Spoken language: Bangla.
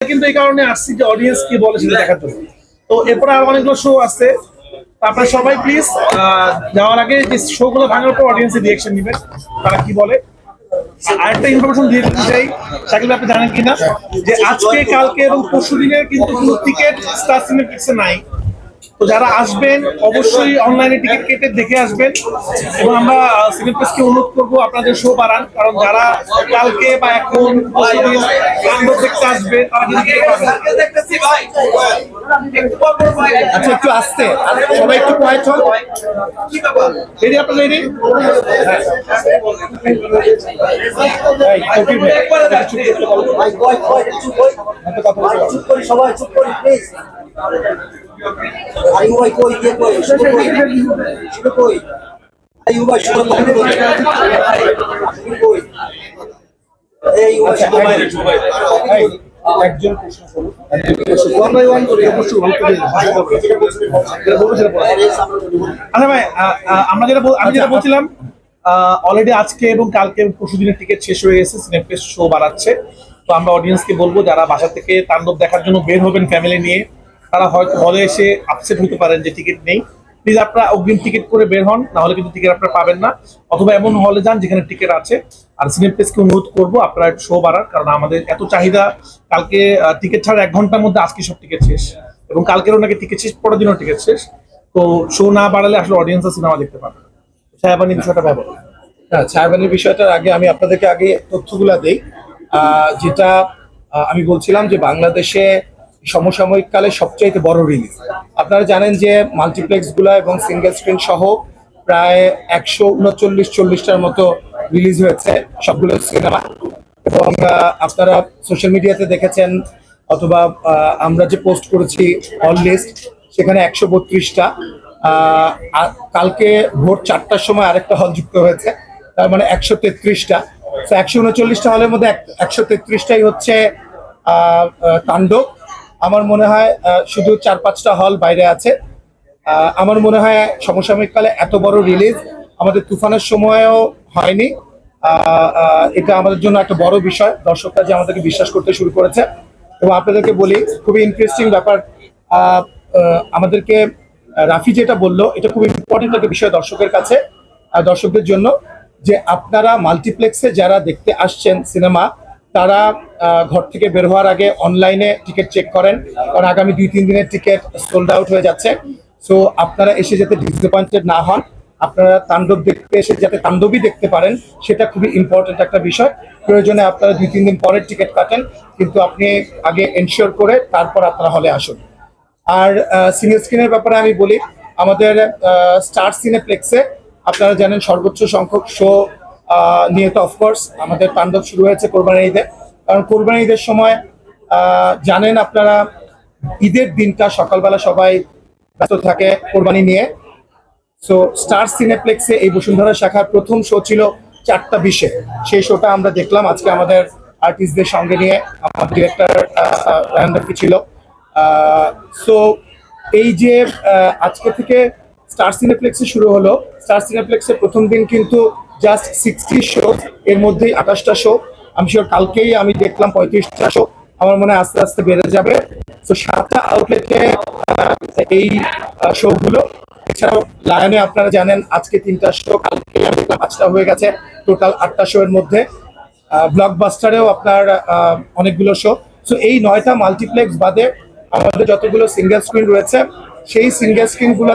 কিন্তু এই কারণে আসছি যে অডিয়েন্স কি বলে সেটা দেখার জন্য। তো এরপরে আর অনেকগুলো শো আছে, আপনারা সবাই প্লিজ যাওয়ার আগে যে শো গুলো ভাঙার পর অডিয়েন্সের রিয়েকশন নেবেন, তারা কি বলে। আরেকটা ইনফরমেশন দিয়ে দিতে চাই, শাকিল আপনি জানেন কিনা যে আজকে কালকে এবং পরশু দিনের কিন্তু কোনো টিকিট স্টার সিনেপ্লেক্সে নাই। তো যারা আসবেন অবশ্যই অনলাইনে টিকিট কেটে দেখে আসবেন, এবং আমরা সিনেপ্লেক্সকে অনুরোধ করবো আপনাদের শো বাড়ান, কারণ যারা কালকে বা এখন পরশুদিন তাণ্ডব দেখতে আসবে তারা কিন্তু টিকিট পাবে না। আচ্ছা, একটু আসতে সবাই একটু কোয়াইট হন। রেডি আপনারা রেডি? সবাই চুপ করি প্লিজ। আইয়ু ভাই কই গিয়ে কই শুরু কই আইয়ু ভাই শুরু কই এই একজন প্রশ্ন করুন, ওয়ান বাই ওয়ান করে প্রশ্ন বলতে দিন। আচ্ছা ভাই, আমি যেটা বলছিলাম, অলরেডি আজকে এবং কালকে পরশু দিনের টিকিট শেষ হয়ে গেছে, সিনেপ্লেক্স শো বাড়াচ্ছে। তো আমরা অডিয়েন্সকে বলবো যারা বাসা থেকে তাণ্ডব দেখার জন্য বের হবেন ফ্যামিলি নিয়ে, তারা হয়তো হলে এসে আপসেট হতে পারেন যে টিকিট নেই। প্লিজ আপনারা অগ্রিম টিকিট করে বের হন, না হলে কিন্তু টিকিট আপনারা পাবেন না। অথবা এমন হলে যান যেখানে টিকিট আছে। আর সিনেপ্লেক্সকে অনুরোধ করবো আপনারা শো বাড়ার, কারণ আমাদের এত চাহিদা। কালকে টিকিট ছাড়া 1 ঘন্টার মধ্যে আজকে সব টিকিট শেষ, এবং কালকেরও নাকি টিকিট শেষ, পরের দিনও টিকিট শেষ। তো শো না বাড়ালে আসলে অডিয়েন্স সিনেমা দেখতে পাবে। সাহেবানি বিষয়টা ব্যবহার ছায়াবানির বিষয়টার আগে আমি আপনাদেরকে আগে তথ্যগুলা দেই। যেটা আমি বলছিলাম যে বাংলাদেশে সমসাময়িক কালে সবচাইতে বড় রিলিজ। আপনারা জানেন যে মাল্টিপ্লেক্স গুলা এবং সিঙ্গেল স্ক্রিন সহ প্রায় 139-40টার মতো রিলিজ হয়েছে সবগুলো সিনেমা। এবং আপনারা সোশ্যাল মিডিয়াতে দেখেছেন, অথবা আমরা যে পোস্ট করেছি হল লিস্ট, সেখানে 132টা। কালকে ভোর 4টার সময় আরেকটা হল যুক্ত হয়েছে, তার মানে 133টা। 139টা হলের মধ্যে 133টাই হচ্ছে তাণ্ডব। আমার মনে হয় শুধু 4-5টা হল বাইরে আছে। আমার মনে হয় সমসাময়িক কালে এত বড় রিলিজ আমাদের তুফানের সময়ও হয়নি। এটা আমাদের জন্য একটা বড় বিষয়, দর্শকরা যে আমাদেরকে বিশ্বাস করতে শুরু করেছে। এবং আপনাদেরকে বলি, খুবই ইন্টারেস্টিং ব্যাপার, আমাদেরকে রাফি যেটা বললো, এটা খুব ইম্পর্টেন্ট একটা বিষয় দর্শকের কাছে, দর্শকদের জন্য, যে আপনারা মাল্টিপ্লেক্সে যারা দেখতে আসছেন সিনেমা, তারা ঘর থেকে বের হওয়ার আগে অনলাইনে টিকিট চেক করেন, কারণ আগামী 2-3 দিনের টিকিট সোল্ড আউট হয়ে যাচ্ছে। সো আপনারা এসে যাতে ডিসঅ্যাপয়েন্টেড না হন, আপনারা তাণ্ডব দেখতে এসে যাতে তাণ্ডবই দেখতে পারেন, সেটা খুবই ইম্পর্টেন্ট একটা বিষয়। প্রয়োজনে আপনারা 2-3 দিন পরের টিকিট কাটেন, কিন্তু আপনি আগে এনশিওর করে তারপর আপনারা হলে আসুন। আর সিঙ্গেল স্ক্রিনের ব্যাপারে আমি বলি, আমাদের স্টার সিনেপ্লেক্সে আপনারা জানেন সর্বোচ্চ সংখ্যক শো নিয়ে তো অফকোর্স আমাদের তাণ্ডব শুরু হয়েছে কোরবানি ঈদে। কারণ কোরবানি ঈদের সময় জানেন আপনারা, ঈদের দিনটা সকালবেলা সবাই ব্যস্ত থাকে কোরবানি নিয়ে। সো স্টার সিনেপ্লেক্সে এই বসুন্ধরা শাখার প্রথম শো ছিল 4:20-এ। সেই শোটা আমরা দেখলাম আজকে আমাদের আর্টিস্টদের সঙ্গে নিয়ে, আমার ডিরেক্টর রায়হান রাফি ছিল। সো এই যে আজকে থেকে স্টার সিনেপ্লেক্সে শুরু হলো, স্টার সিনেপ্লেক্সের প্রথম দিন কিন্তু জাস্ট 60 শো, এর মধ্যেই 28টা শো। আমি শিওর কালকেই আমি দেখলাম 35টা শো। আমার মনে হয় আস্তে আস্তে বেড়ে যাবে। তো 7টা আউটলেটে এই শোগুলো। এছাড়াও লায়নে আপনারা জানেন আজকে 3টা শো, কালকে আমি দেখলাম 5টা হয়ে গেছে, টোটাল 8টা শো এর মধ্যে। ব্লকবাস্টারেও আপনার অনেকগুলো শো। সো এই 9টা মাল্টিপ্লেক্স বাদে আমাদের যতগুলো সিঙ্গেল স্ক্রিন রয়েছে, সেই সিঙ্গেল স্ক্রিনগুলো